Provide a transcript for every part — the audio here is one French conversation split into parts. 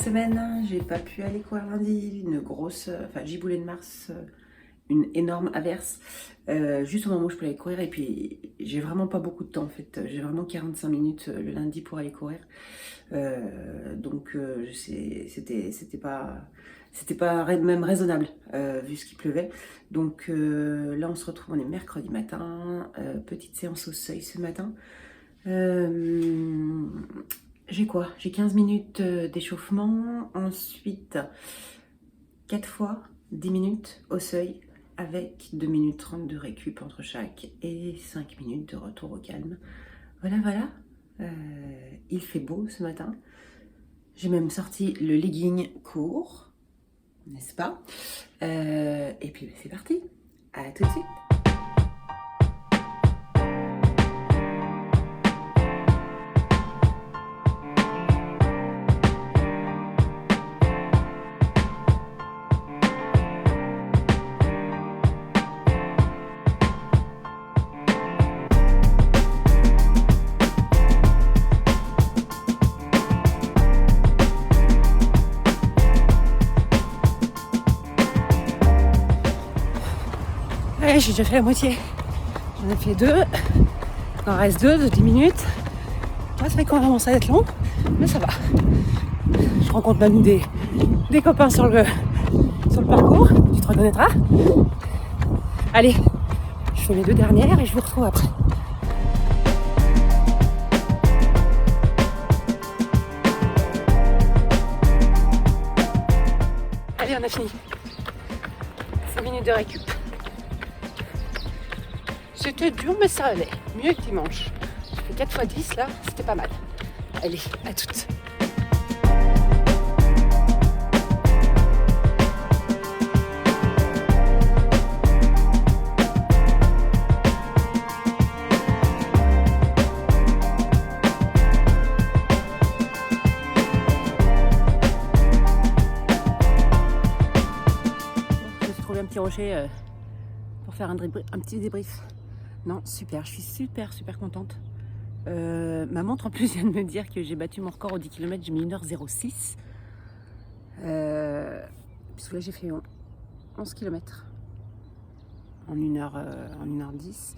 semaine, j'ai pas pu aller courir lundi, une grosse, giboulée de mars, une énorme averse, juste au moment où je pouvais aller courir, et puis j'ai vraiment pas beaucoup de temps en fait, j'ai vraiment 45 minutes le lundi pour aller courir, c'était pas même raisonnable vu ce qui pleuvait, donc là on se retrouve, on est mercredi matin, petite séance au seuil ce matin. J'ai quoi? J'ai 15 minutes d'échauffement, ensuite 4 fois 10 minutes au seuil avec 2 minutes 30 de récup entre chaque et 5 minutes de retour au calme. Voilà. Il fait beau ce matin. J'ai même sorti le legging court, n'est-ce pas? Et puis c'est parti. À tout de suite. Ouais, j'ai déjà fait la moitié. J'en ai fait 2. Il en reste 2 de 10 minutes. Ouais, c'est vrai qu'on commence à être long, mais ça va. Je rencontre même des copains sur le parcours. Tu te reconnaîtras. Allez, je fais les 2 dernières et je vous retrouve après. Allez, on a fini. 5 minutes de récup. C'était dur, mais ça allait. Mieux que dimanche. J'ai fait 4 x 10 là, c'était pas mal. Allez, à toutes. Je me suis trouvé un petit rocher pour faire un petit débrief. Non, super, je suis super contente. Ma montre en plus vient de me dire que j'ai battu mon record au 10 km, j'ai mis 1h06. Puisque là j'ai fait 11 km en 1h10.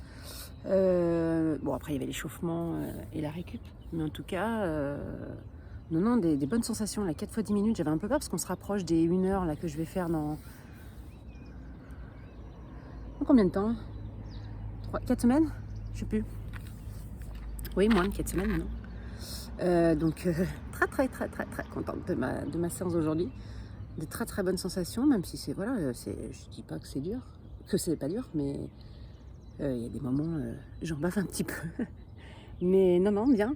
Bon, après il y avait l'échauffement et la récup, mais en tout cas, non, des bonnes sensations. Là, 4 x 10 minutes, j'avais un peu peur parce qu'on se rapproche des 1h là, que je vais faire dans combien de temps? 4 semaines? Je sais plus. Oui, moins de 4 semaines, non. Donc, très contente de ma séance d'aujourd'hui. Des très bonnes sensations, même si c'est, voilà, je dis pas que c'est dur, que c'est pas dur, mais il y a des moments, j'en baffe un petit peu. Mais non, bien.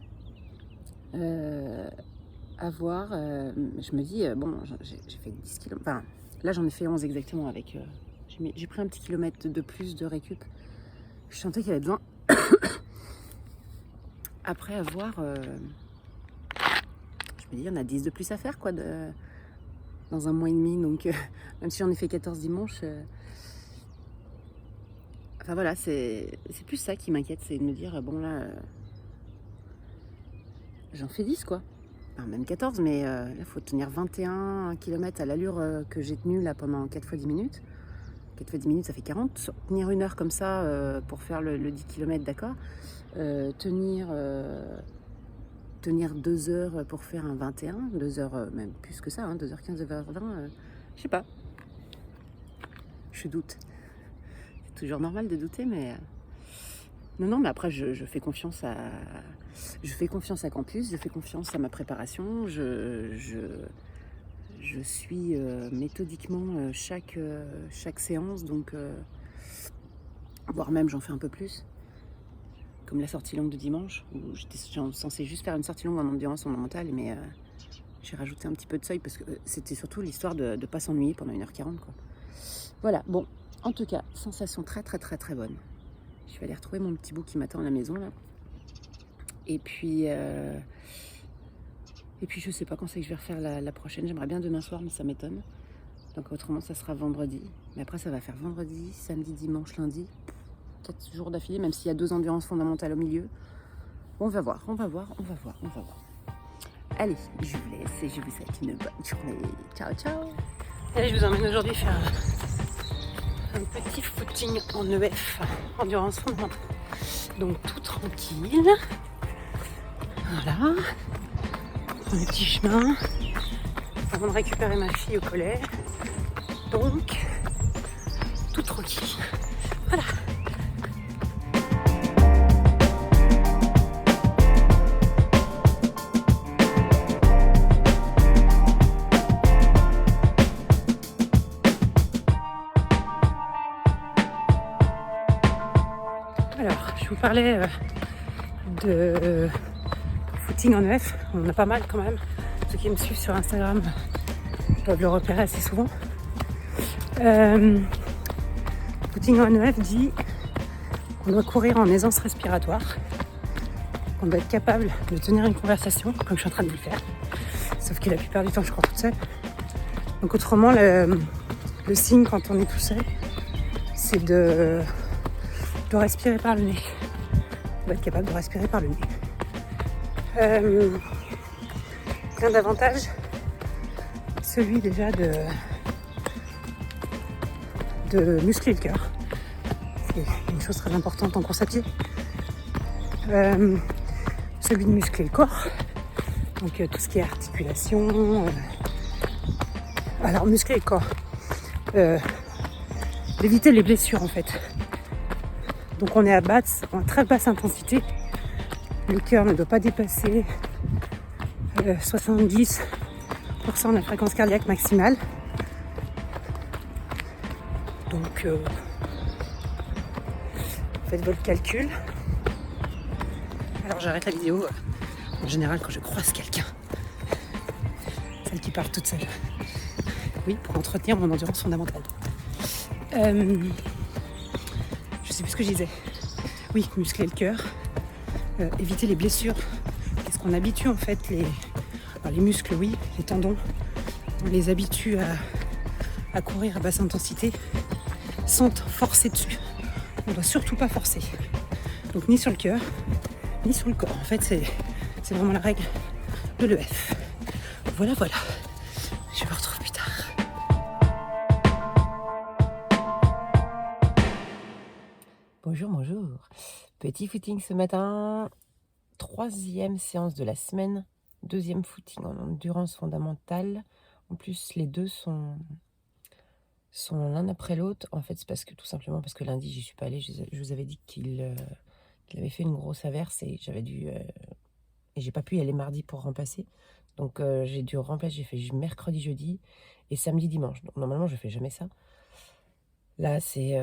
À voir, je me dis, bon, j'ai fait 10 km, enfin, là j'en ai fait 11 exactement avec, j'ai pris un petit kilomètre de plus de récup. Je sentais qu'il y avait besoin. Après avoir, je me dis, on a 10 de plus à faire, quoi, dans un mois et demi. Donc, même si j'en ai fait 14 dimanche, enfin voilà, c'est plus ça qui m'inquiète, c'est de me dire, bon là, j'en fais 10, quoi. Enfin, même 14, mais là, il faut tenir 21 km à l'allure que j'ai tenue là pendant 4 x 10 minutes. 4 x 10 minutes, ça fait 40. Tenir 1 heure comme ça pour faire le 10 km, d'accord. Tenir 2 heures pour faire un 21, 2 heures, même plus que ça, 2h15, 2h20, je sais pas. Je doute. C'est toujours normal de douter, mais... Non, mais après, je fais confiance à Campus, je fais confiance à ma préparation, je suis méthodiquement chaque séance, donc voire même j'en fais un peu plus. Comme la sortie longue de dimanche, où j'étais censée juste faire une sortie longue en endurance fondamentale, mais j'ai rajouté un petit peu de seuil parce que c'était surtout l'histoire de ne pas s'ennuyer pendant 1h40, quoi. Voilà, bon, en tout cas, sensation très bonne. Je vais aller retrouver mon petit bout qui m'attend à la maison, là. Et puis je sais pas quand c'est que je vais refaire la prochaine. J'aimerais bien demain soir, mais ça m'étonne. Donc autrement, ça sera vendredi. Mais après, ça va faire vendredi, samedi, dimanche, lundi. 4 jours d'affilée, même s'il y a 2 endurances fondamentales au milieu. On va voir. Allez, je vous laisse et je vous souhaite une bonne journée. Ciao, ciao. Allez, je vous emmène aujourd'hui faire un petit footing en EF, endurance fondamentale. Donc tout tranquille. Voilà. Un petit chemin avant de récupérer ma fille au collège. Donc, tout tranquille. Voilà. Alors, je vous parlais de footing en EF. On en a pas mal quand même. Ceux qui me suivent sur Instagram doivent le repérer assez souvent. Footing en EF dit qu'on doit courir en aisance respiratoire, qu'on doit être capable de tenir une conversation, comme je suis en train de le faire. Sauf que la plupart du temps, je cours toute seule. Donc autrement, le signe quand on est tout seul, c'est de respirer par le nez. On doit être capable de respirer par le nez. Plein d'avantages. Celui déjà de muscler le cœur. C'est une chose très importante en course à pied. Celui de muscler le corps. Donc tout ce qui est articulation. Alors muscler le corps. D'éviter les blessures en fait. Donc on est à très basse intensité. Le cœur ne doit pas dépasser 70% de la fréquence cardiaque maximale. Donc faites votre calcul. Alors j'arrête la vidéo en général quand je croise quelqu'un. Celle qui parle toute seule. Oui, pour entretenir mon endurance fondamentale. Je sais plus ce que je disais. Oui, muscler le cœur, éviter les blessures. Qu'est-ce qu'on habitue en fait les muscles, oui, les tendons. On les habitue à courir à basse intensité sans forcer dessus. On ne doit surtout pas forcer. Donc ni sur le cœur, ni sur le corps. En fait, c'est vraiment la règle de l'EF. Voilà. Je vous retrouve plus tard. Bonjour. Petit footing ce matin. 3e séance de la semaine. 2e footing en endurance fondamentale. En plus, les deux sont l'un après l'autre. En fait, c'est tout simplement parce que lundi, j'y suis pas allée. Je vous avais dit qu'il avait fait une grosse averse et j'ai pas pu y aller mardi pour remplacer. Donc, j'ai dû remplacer. J'ai fait mercredi, jeudi et samedi, dimanche. Donc, normalement, je fais jamais ça. Là, c'est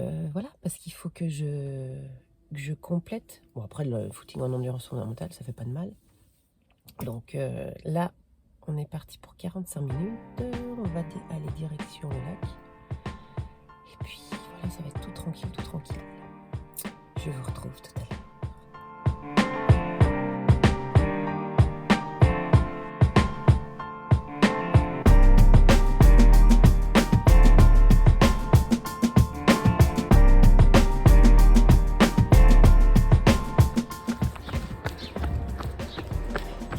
parce qu'il faut que je complète. Bon, après, le footing en endurance fondamentale, ça fait pas de mal. Donc là, on est parti pour 45 minutes. On va aller direction le lac. Et puis, voilà, ça va être tout tranquille. Je vous retrouve tout à l'heure.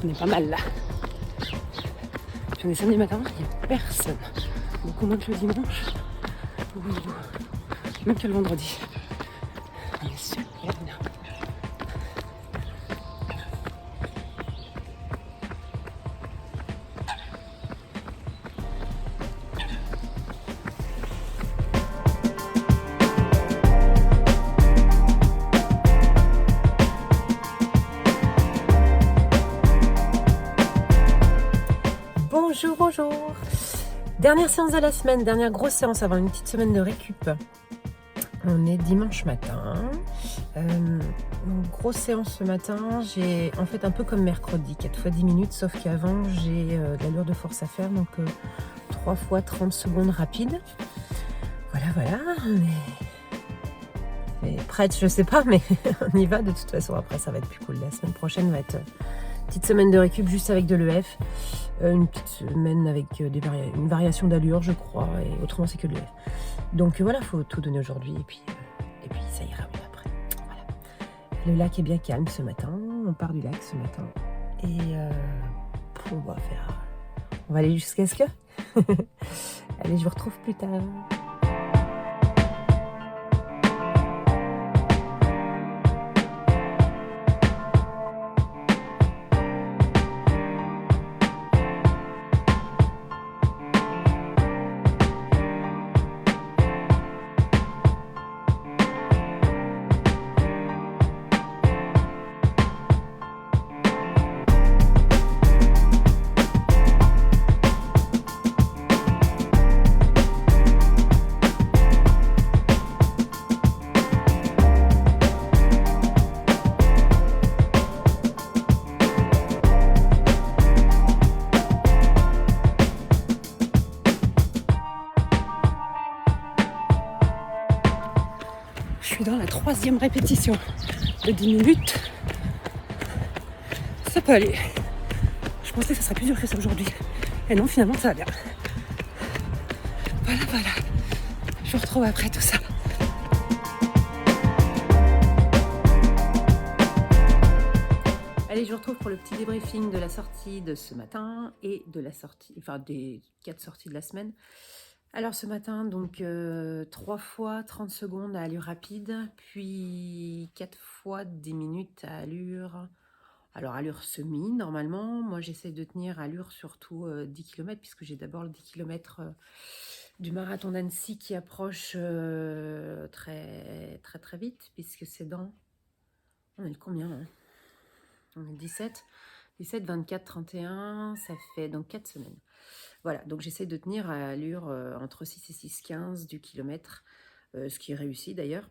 On est pas mal là. J'en ai samedi matin, il n'y a personne. Beaucoup moins que le dimanche. Même que le vendredi. On est super bien. Bonjour. Dernière séance de la semaine, dernière grosse séance avant une petite semaine de récup. On est dimanche matin. Grosse séance ce matin. J'ai en fait un peu comme mercredi, 4 fois 10 minutes, sauf qu'avant j'ai de l'allure de force à faire, donc 3 fois 30 secondes rapides. Voilà. On est prête, je sais pas, mais on y va de toute façon. Après, ça va être plus cool. La semaine prochaine va être petite semaine de récup juste avec de l'EF. Une petite semaine avec une variation d'allure, je crois, et autrement c'est que de l'EF. Donc voilà, il faut tout donner aujourd'hui et puis ça ira mieux après. Voilà. Le lac est bien calme ce matin, on part du lac ce matin. Et On va aller jusqu'à ce que. Allez, je vous retrouve plus tard. Je suis dans la 3e répétition de 10 minutes. Ça peut aller. Je pensais que ça serait plus dur que ça aujourd'hui. Et non, finalement, ça va bien. Voilà. Je vous retrouve après tout ça. Allez, je vous retrouve pour le petit débriefing de la sortie de ce matin et de la sortie, enfin des 4 sorties de la semaine. Alors ce matin, donc 3 fois 30 secondes à allure rapide, puis 4 fois 10 minutes à allure, alors allure semi normalement. Moi j'essaie de tenir allure surtout 10 km puisque j'ai d'abord le 10 km du marathon d'Annecy qui approche très vite puisque c'est dans... On est le combien hein on est 17, 24, 31, ça fait donc 4 semaines. Voilà, donc j'essaie de tenir à allure entre 6 et 6,15 du kilomètre, ce qui est réussi d'ailleurs.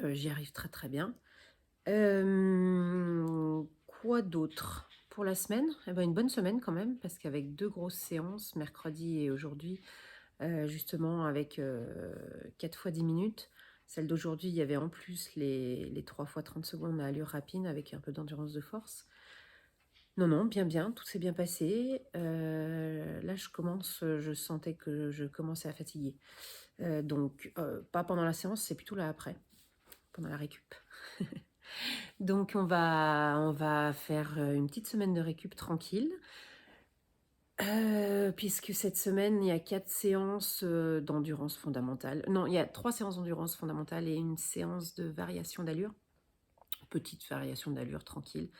J'y arrive très bien. Quoi d'autre pour la semaine? Eh ben, une bonne semaine quand même, parce qu'avec 2 grosses séances, mercredi et aujourd'hui, justement avec 4 fois 10 minutes. Celle d'aujourd'hui, il y avait en plus les 3 fois 30 secondes à allure rapide avec un peu d'endurance de force. Non, bien, tout s'est bien passé. Là, je sentais que je commençais à fatiguer. Donc, pas pendant la séance, c'est plutôt là après, pendant la récup. Donc, on va faire une petite semaine de récup tranquille. Puisque cette semaine, il y a 4 séances d'endurance fondamentale. Non, il y a 3 séances d'endurance fondamentale et une séance de variation d'allure. Petite variation d'allure tranquille.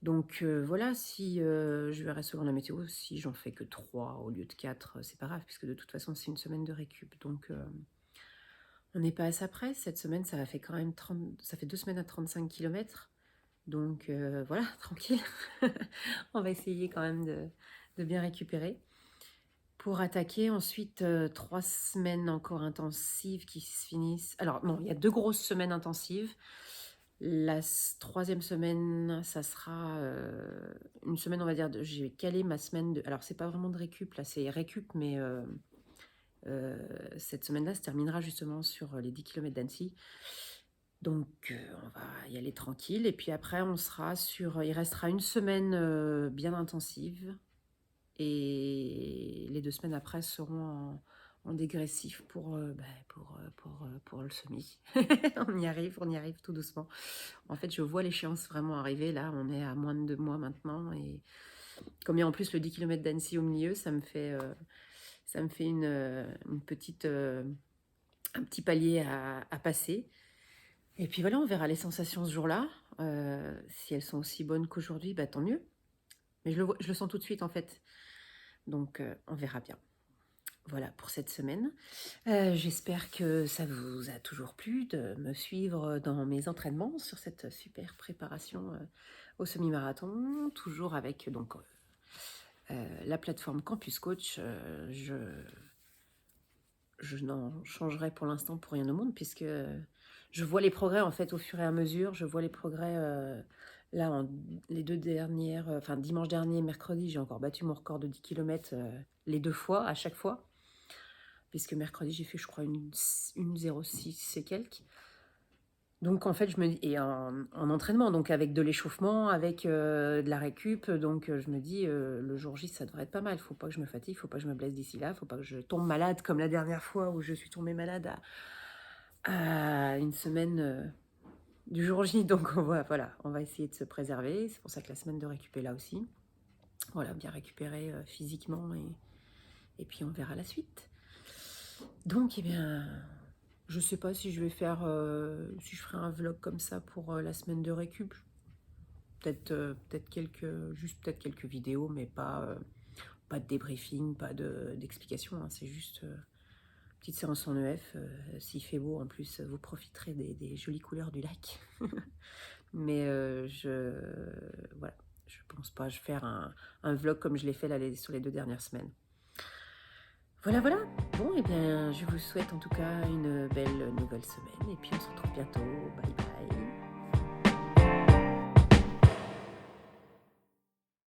Donc voilà, si je verrai selon la météo, si j'en fais que 3 au lieu de 4, c'est pas grave, puisque de toute façon, c'est une semaine de récup. Donc on n'est pas à ça près. Cette semaine, ça fait quand même 2 semaines à 35 km. Donc voilà, tranquille. On va essayer quand même de bien récupérer. Pour attaquer ensuite 3 semaines encore intensives qui se finissent. Alors non, il y a 2 grosses semaines intensives. La 3e semaine, ça sera une semaine, on va dire, j'ai calé ma semaine de... Alors, c'est pas vraiment de récup, là, c'est récup, mais cette semaine-là se terminera justement sur les 10 km d'Annecy. Donc, on va y aller tranquille. Et puis après, on sera sur... Il restera une semaine bien intensive. Et les 2 semaines après seront en dégressif pour le semi. on y arrive tout doucement. En fait, je vois l'échéance vraiment arriver. Là, on est à moins de 2 mois maintenant. Et comme il y a en plus le 10 km d'Annecy au milieu, ça me fait une petite, un petit palier à passer. Et puis voilà, on verra les sensations ce jour-là. Si elles sont aussi bonnes qu'aujourd'hui, bah, tant mieux. Mais je le sens tout de suite en fait. Donc, on verra bien. Voilà pour cette semaine. J'espère que ça vous a toujours plu de me suivre dans mes entraînements sur cette super préparation au semi-marathon, toujours avec donc la plateforme Campus Coach. Je n'en changerai pour l'instant pour rien au monde puisque je vois les progrès en fait au fur et à mesure. Je vois les progrès là, les 2 dernières, enfin dimanche dernier, mercredi, j'ai encore battu mon record de 10 km les 2 fois, à chaque fois. Puisque mercredi, j'ai fait, je crois, une 0,6 et quelques. Donc, en fait, je me dis, et en entraînement, donc avec de l'échauffement, avec de la récup, donc je me dis, le jour J, ça devrait être pas mal. Faut pas que je me fatigue, faut pas que je me blesse d'ici là, faut pas que je tombe malade comme la dernière fois où je suis tombée malade à une semaine du jour J. Donc, on va essayer de se préserver. C'est pour ça que la semaine de récup est là aussi. Voilà, bien récupérer physiquement et puis on verra la suite. Donc, eh bien, je sais pas si je vais faire, si je ferai un vlog comme ça pour la semaine de récup. Peut-être quelques vidéos, mais pas de débriefing, pas d'explication. Hein, c'est juste petite séance en EF. S'il fait beau, en plus, vous profiterez des jolies couleurs du lac. Mais voilà, je pense pas faire un vlog comme je l'ai fait là, sur les 2 dernières semaines. Voilà, voilà. Bon, eh bien, je vous souhaite en tout cas une belle nouvelle semaine. Et puis, on se retrouve bientôt. Bye bye.